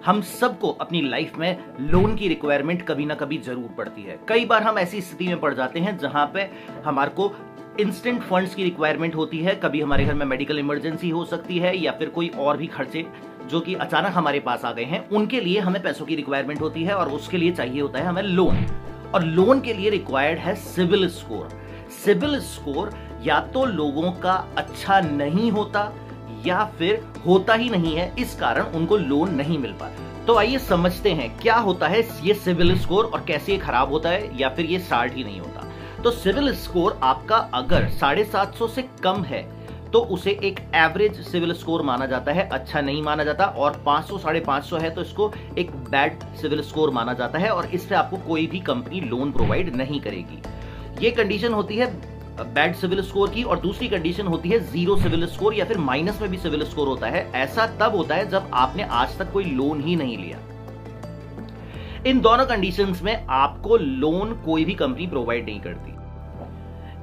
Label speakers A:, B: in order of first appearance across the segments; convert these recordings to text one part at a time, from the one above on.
A: हम सबको अपनी लाइफ में लोन की रिक्वायरमेंट कभी ना कभी जरूर पड़ती है। कई बार हम ऐसी स्थिति में पड़ जाते हैं जहां पे हमारे को इंस्टेंट फंड्स की रिक्वायरमेंट होती है। कभी हमारे घर में मेडिकल इमरजेंसी हो सकती है या फिर कोई और भी खर्चे जो कि अचानक हमारे पास आ गए हैं, उनके लिए हमें पैसों की रिक्वायरमेंट होती है और उसके लिए चाहिए होता है हमें लोन। और लोन के लिए रिक्वायर्ड है सिविल स्कोर। सिविल स्कोर या तो लोगों का अच्छा नहीं होता या फिर होता ही नहीं है, इस कारण उनको लोन नहीं मिल पाता। तो आइए समझते हैं क्या होता है ये सिविल स्कोर और कैसे ये खराब होता है या फिर ये स्टार्ट ही नहीं होता। तो सिविल स्कोर आपका अगर 750 से कम है तो उसे एक एवरेज सिविल स्कोर माना जाता है, अच्छा नहीं माना जाता। और 500 550 है तो इसको एक बैड सिविल स्कोर माना जाता है और इससे आपको कोई भी कंपनी लोन प्रोवाइड नहीं करेगी। ये कंडीशन होती है बैड सिविल स्कोर की। और दूसरी कंडीशन होती है जीरो सिविल स्कोर या फिर माइनस में भी सिविल स्कोर होता है। ऐसा तब होता है जब आपने आज तक कोई लोन ही नहीं लिया। इन दोनों कंडीशंस में आपको लोन कोई भी कंपनी प्रोवाइड नहीं करती।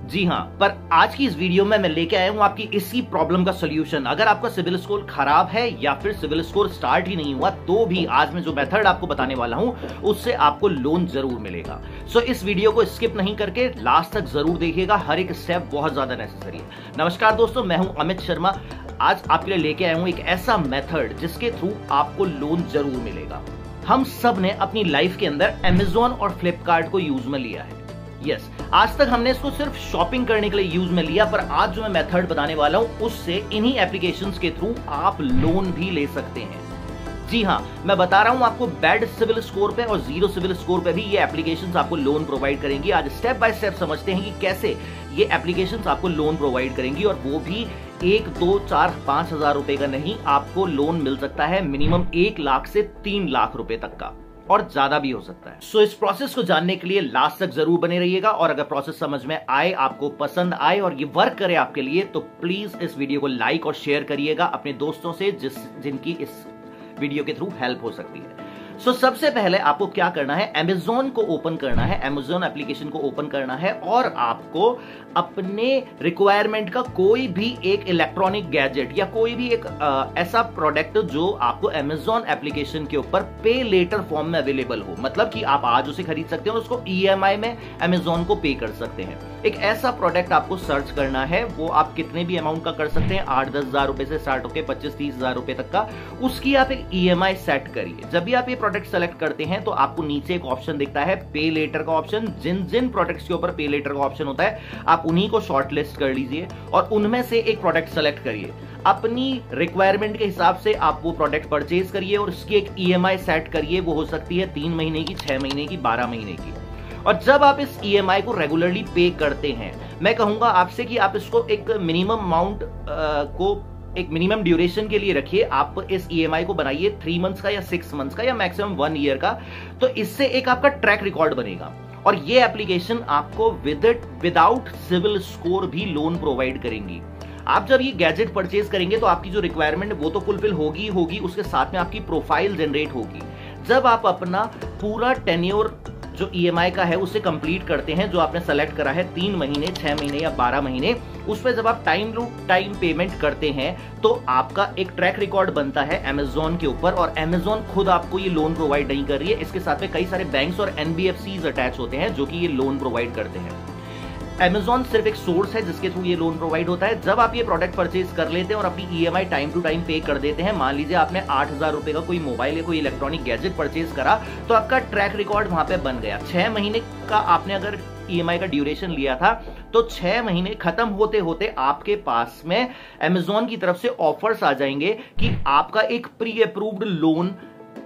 A: जी हां, पर आज की इस वीडियो में मैं लेके आया हूं आपकी इसी प्रॉब्लम का सॉल्यूशन। अगर आपका सिविल स्कोर खराब है या फिर सिविल स्कोर स्टार्ट ही नहीं हुआ तो भी आज मैं जो मेथड आपको बताने वाला हूं उससे आपको लोन जरूर मिलेगा। सो इस वीडियो को स्किप नहीं करके लास्ट तक जरूर देखिएगा, हर एक स्टेप बहुत ज्यादा नेसेसरी है। नमस्कार दोस्तों, मैं हूं अमित शर्मा। आज आपके लिए लेके आया हूं एक ऐसा मेथड जिसके थ्रू आपको लोन जरूर मिलेगा। हम सब ने अपनी लाइफ के अंदर अमेजॉन और फ्लिपकार्ट को यूज में लिया है। यस, आज तक हमने इसको सिर्फ शॉपिंग करने के लिए यूज में लिया, पर आज जो मैं मेथड बताने वाला हूं उससे इन्हीं एप्लीकेशंस के थ्रू आप लोन भी ले सकते हैं। जी हां, मैं बता रहा हूं आपको बैड सिविल स्कोर पे और जीरो सिविल स्कोर पे भी ये एप्लीकेशंस आपको लोन प्रोवाइड करेंगी। आज स्टेप बाय स्टेप समझते हैं कि कैसे ये एप्लीकेशंस आपको लोन प्रोवाइड करेंगी। और वो भी 1, 2, 4, 5 हजार रुपए का नहीं, आपको लोन मिल सकता है मिनिमम 1 लाख से 3 लाख रुपए तक का, और ज्यादा भी हो सकता है। सो इस प्रोसेस को जानने के लिए लास्ट तक जरूर बने रहिएगा। और अगर प्रोसेस समझ में आए, आपको पसंद आए और ये वर्क करे आपके लिए, तो प्लीज इस वीडियो को लाइक और शेयर करिएगा अपने दोस्तों से जिनकी इस वीडियो के थ्रू हेल्प हो सकती है। सो सबसे पहले आपको क्या करना है, अमेजॉन को ओपन करना है, अमेजॉन एप्लीकेशन को ओपन करना है और आपको अपने रिक्वायरमेंट का कोई भी एक इलेक्ट्रॉनिक गैजेट या कोई भी एक ऐसा प्रोडक्ट जो आपको अमेजॉन एप्लीकेशन के ऊपर पे लेटर फॉर्म में अवेलेबल हो, मतलब कि आप आज उसे खरीद सकते हैं और उसको ईएमआई में अमेजॉन को पे कर सकते हैं। एक ऐसा प्रोडक्ट आपको सर्च करना है, वो आप कितने भी अमाउंट का कर सकते हैं, 8-10 हजार रुपए से स्टार्ट होकर 25-30 हजार रुपए तक का। उसकी आप एक ईएमआई सेट करिए। जब भी आप ये प्रोडक्ट सेलेक्ट करते हैं तो आपको नीचे एक ऑप्शन दिखता है पे लेटर का ऑप्शन। जिन जिन प्रोडक्ट्स के ऊपर पे लेटर का ऑप्शन होता है आप उन्हीं को शॉर्टलिस्ट कर लीजिए और उनमें से एक प्रोडक्ट सेलेक्ट करिए। अपनी रिक्वायरमेंट के हिसाब से आप वो प्रोडक्ट परचेज करिए और उसकी एक ईएमआई सेट करिए। वो हो सकती है 3 महीने की, 6 महीने की, 12 महीने की। और जब आप इस ईएमआई को रेगुलरली पे करते हैं, मैं कहूंगा आपसे कि आप इसको एक मिनिमम अमाउंट को एक मिनिमम ड्यूरेशन के लिए रखिए। आप इस ईएमआई को बनाइए 3 मंथ्स का या 6 मंथ्स का या मैक्सिमम 1 ईयर का। तो इससे एक आपका ट्रैक रिकॉर्ड बनेगा और ये एप्लीकेशन आपको विदाउट सिविल स्कोर भी लोन प्रोवाइड करेंगी। आप जब ये गैजेट परचेज करेंगे तो आपकी जो रिक्वायरमेंट वो तो फुलफिल होगी, उसके साथ में आपकी प्रोफाइल जनरेट होगी। जब आप अपना पूरा टेन्योर जो ईएमआई का है उसे कंप्लीट करते हैं, जो आपने सेलेक्ट करा है 3 महीने, 6 महीने या 12 महीने, उस पर जब आप टाइम टू टाइम पेमेंट करते हैं तो आपका एक ट्रैक रिकॉर्ड बनता है अमेजॉन के ऊपर। और अमेजॉन खुद आपको ये लोन प्रोवाइड नहीं कर रही है, इसके साथ में कई सारे बैंक्स और एनबीएफसीज अटैच होते हैं जो कि ये लोन प्रोवाइड करते हैं। अमेजॉन सिर्फ एक सोर्स है जिसके थ्रू ये लोन प्रोवाइड होता है। जब आप ये प्रोडक्ट परचेज कर लेते हैं और अपनी ईएमआई टाइम टू टाइम पे कर देते हैं, मान लीजिए आपने 8,000 रुपए का कोई मोबाइल या कोई इलेक्ट्रॉनिक गैजेट परचेज करा, तो आपका ट्रैक रिकॉर्ड वहां पे बन गया। 6 महीने का आपने अगर ईएमआई का ड्यूरेशन लिया था तो 6 महीने खत्म होते होते आपके पास में अमेजॉन की तरफ से ऑफर्स आ जाएंगे कि आपका एक प्री अप्रूव्ड लोन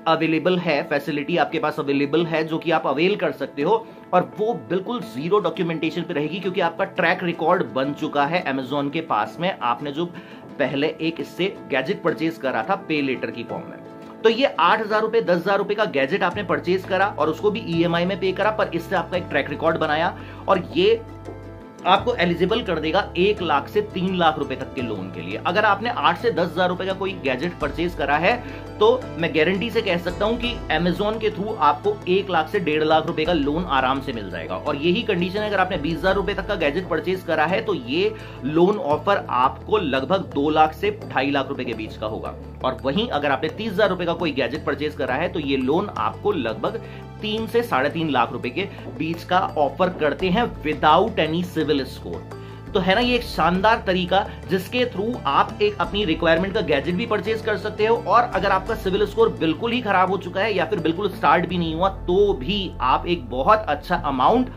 A: अवेलेबल है, फैसिलिटी आपके पास अवेलेबल है जो कि आप अवेल कर सकते हो। और वो बिल्कुल जीरो डॉक्यूमेंटेशन पे रहेगी क्योंकि आपका ट्रैक रिकॉर्ड बन चुका है अमेजॉन के पास में। आपने जो पहले एक इससे गैजेट परचेज करा था पे लेटर की फॉर्म में, तो ये 8,000 रुपए, 10,000 रुपए का गैजेट आपने परचेज करा और उसको भी ईएमआई में पे करा, पर इससे आपका एक ट्रैक रिकॉर्ड बनाया। और ये आपको एलिजिबल कर देगा 1 लाख से 3 लाख रुपए तक के लोन के लिए। अगर आपने 8 से 10,000 रुपए का कोई गैजेट परचेज करा है तो मैं गारंटी से कह सकता हूं कि Amazon के थ्रू आपको 1 लाख से 1.5 लाख रुपए का लोन आराम से मिल जाएगा। और यही कंडीशन है अगर आपने 20,000 रुपए तक का गैजेट परचेज करा है तो ये लोन ऑफर आपको लगभग 2 लाख से 2.5 लाख रुपए के बीच का होगा। और वहीं अगर आपने 30,000 रुपए का कोई गैजेट परचेज करा है तो ये लोन आपको लगभग 3 से 3.5 लाख रुपए के बीच का ऑफर करते हैं विदाउट एनी सिविल स्कोर। तो है ना ये एक शानदार तरीका जिसके थ्रू आप एक अपनी रिक्वायरमेंट का गैजेट भी परचेज कर सकते हो, और अगर आपका सिविल स्कोर बिल्कुल ही खराब हो चुका है या फिर बिल्कुल स्टार्ट भी नहीं हुआ तो भी आप एक बहुत अच्छा अमाउंट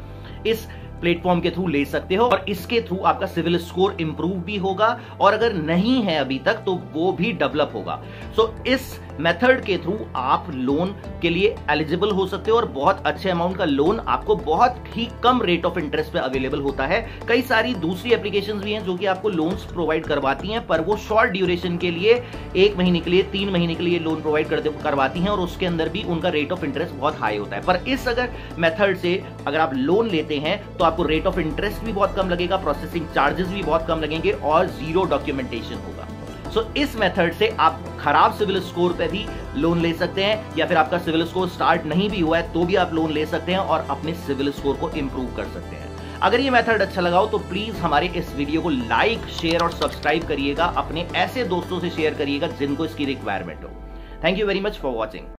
A: इस प्लेटफॉर्म के थ्रू ले सकते हो, और इसके थ्रू आपका सिविल स्कोर इंप्रूव भी होगा, और अगर नहीं है अभी तक तो वो भी डेवलप होगा। सो इस मेथड के थ्रू आप लोन के लिए एलिजिबल हो सकते हो, और बहुत अच्छे अमाउंट का लोन आपको बहुत ही कम रेट ऑफ इंटरेस्ट पे अवेलेबल होता है। कई सारी दूसरी एप्लीकेशंस भी हैं जो कि आपको लोन्स प्रोवाइड करवाती हैं, पर वो शॉर्ट ड्यूरेशन के लिए 1 महीने के लिए 3 महीने के लिए लोन प्रोवाइड करवाती हैं, और उसके अंदर भी उनका रेट ऑफ इंटरेस्ट बहुत हाई होता है। पर इस अगर मेथड से अगर आप लोन लेते हैं तो आपको रेट ऑफ इंटरेस्ट भी बहुत कम लगेगा, प्रोसेसिंग चार्जेस भी बहुत कम लगेंगे, और जीरो डॉक्यूमेंटेशन होगा। सो इस मेथड से आप खराब सिविल स्कोर पे भी लोन ले सकते हैं, या फिर आपका सिविल स्कोर स्टार्ट नहीं भी हुआ है तो भी आप लोन ले सकते हैं और अपने सिविल स्कोर को इंप्रूव कर सकते हैं। अगर ये मेथड अच्छा लगा हो तो प्लीज हमारे इस वीडियो को लाइक, शेयर और सब्सक्राइब करिएगा, अपने ऐसे दोस्तों से शेयर करिएगा जिनको इसकी रिक्वायरमेंट हो। Thank you very much for watching.